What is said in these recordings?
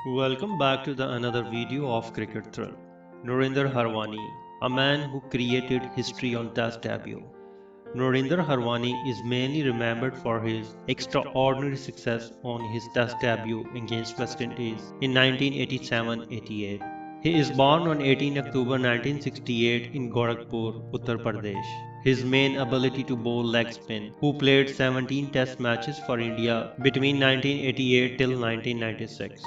Welcome back to the another video of Cricket Thrill. Narinder Harwani, a man who created history on Test debut. Narinder Harwani is mainly remembered for his extraordinary success on his Test debut against West Indies in 1987-88. He is born on 18 October 1968 in Gorakhpur, Uttar Pradesh. His main ability to bowl leg spin, who played 17 Test matches for India between 1988 till 1996.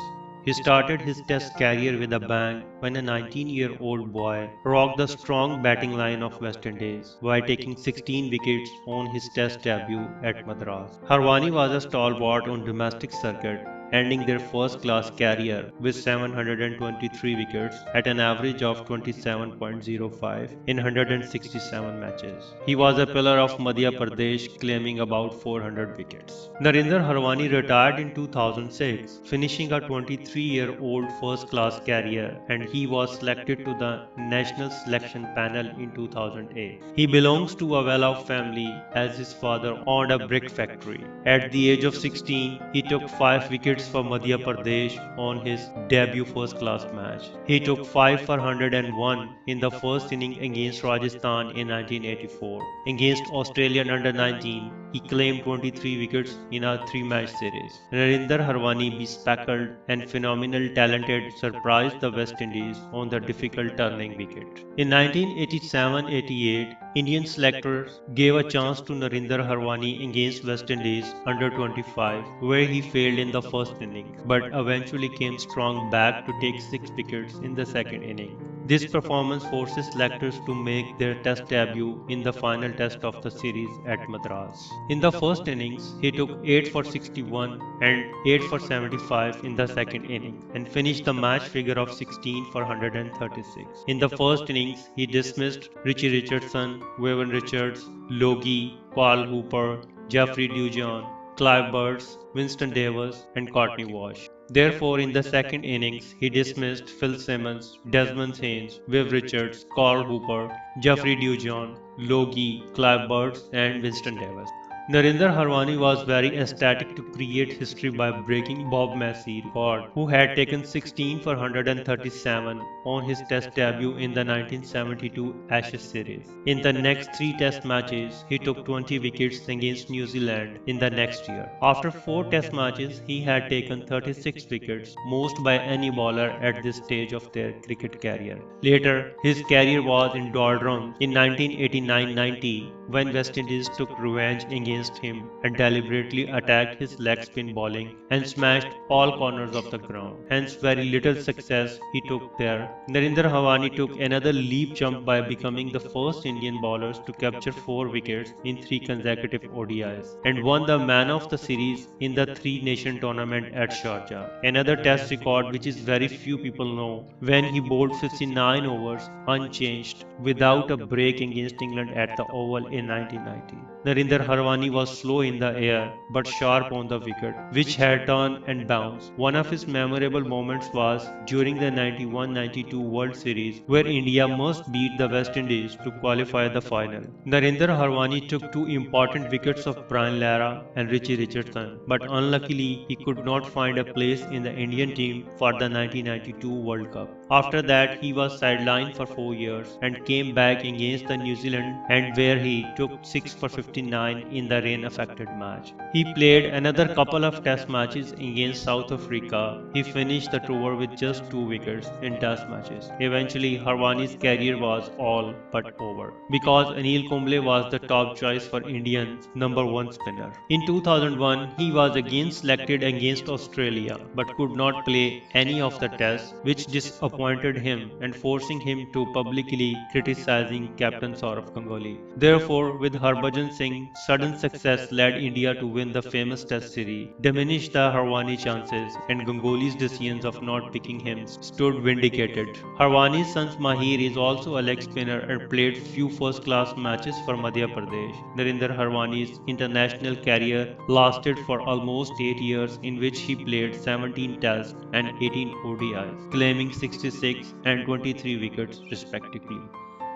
He started his Test career with a bang when a 19-year-old boy rocked the strong batting line of West Indies by taking 16 wickets on his Test debut at Madras. Harwani was a stalwart on domestic circuit, ending their first-class career with 723 wickets at an average of 27.05 in 167 matches. He was a pillar of Madhya Pradesh, claiming about 400 wickets. Narinder Harwani retired in 2006, finishing a 23-year-old first-class career, and he was selected to the national selection panel in 2008. He belongs to a well-off family as his father owned a brick factory. At the age of 16, he took 5 wickets for Madhya Pradesh on his debut first-class match. He took 5 for 101 in the first inning against Rajasthan in 1984. Against Australian under-19, he claimed 23 wickets in a 3-match series. Narinder Harwani, bespectacled and phenomenal talented, surprised the West Indies on the difficult turning wicket. In 1987-88, Indian selectors gave a chance to Narinder Harwani against West Indies under 25, where he failed in the first inning, but eventually came strong back to take 6 wickets in the second inning. This performance forces selectors to make their Test debut in the final Test of the series at Madras. In the first innings, he took 8 for 61 and 8 for 75 in the second inning and finished the match figure of 16 for 136. In the first innings, he dismissed Richie Richardson, Waven Richards, Logie, Paul Hooper, Jeffrey Dujon, Clive Birds, Winston Davis, and Courtney Walsh. Therefore, in the second innings, he dismissed Phil Simmons, Desmond Haynes, Viv Richards, Carl Hooper, Jeffrey Dujon, Logie, Clive Birds, and Winston Davis. Narinder Harwani was very ecstatic to create history by breaking Bob Massey record, who had taken 16 for 137 on his Test debut in the 1972 Ashes series. In the next 3 Test matches, he took 20 wickets against New Zealand in the next year. After 4 Test matches, he had taken 36 wickets, most by any bowler at this stage of their cricket career. Later, his career was in doldrums in 1989-90 when West Indies took revenge against him and deliberately attacked his leg spin bowling and smashed all corners of the ground. Hence, very little success he took there. Narinder Harwani took another leap jump by becoming the first Indian bowlers to capture 4 wickets in 3 consecutive ODIs and won the Man of the Series in the 3 Nation tournament at Sharjah. Another Test record which is very few people know, when he bowled 59 overs unchanged without a break against England at the Oval in 1990. Narinder Harwani was slow in the air but sharp on the wicket, which had turn and bounce. One of his memorable moments was during the 91-92 World Series, where India must beat the West Indies to qualify the final. Narinder Harwani took 2 important wickets of Brian Lara and Richie Richardson, but unluckily he could not find a place in the Indian team for the 1992 World Cup. After that, he was sidelined for 4 years and came back against the New Zealand, and where he took 6 for 59 in the rain-affected match. He played another couple of Test matches against South Africa. He finished the tour with just 2 wickets in Test matches. Eventually, Harwani's career was all but over because Anil Kumble was the top choice for Indians' number 1 spinner. In 2001, he was again selected against Australia but could not play any of the tests, which disappointed him and forcing him to publicly criticizing Captain Saurav Ganguly. Therefore, with Harbhajan Singh's sudden success led India to win the famous Test series, diminished the Harwani chances, and Ganguly's decisions of not picking him stood vindicated. Harwani's son Mahir is also a leg spinner and played few first-class matches for Madhya Pradesh. Narinder Harwani's international career lasted for almost 8 years, in which he played 17 Tests and 18 ODIs, claiming 66 and 23 wickets respectively.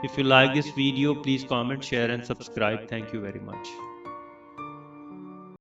If you like this video, please comment, share and subscribe. Thank you very much.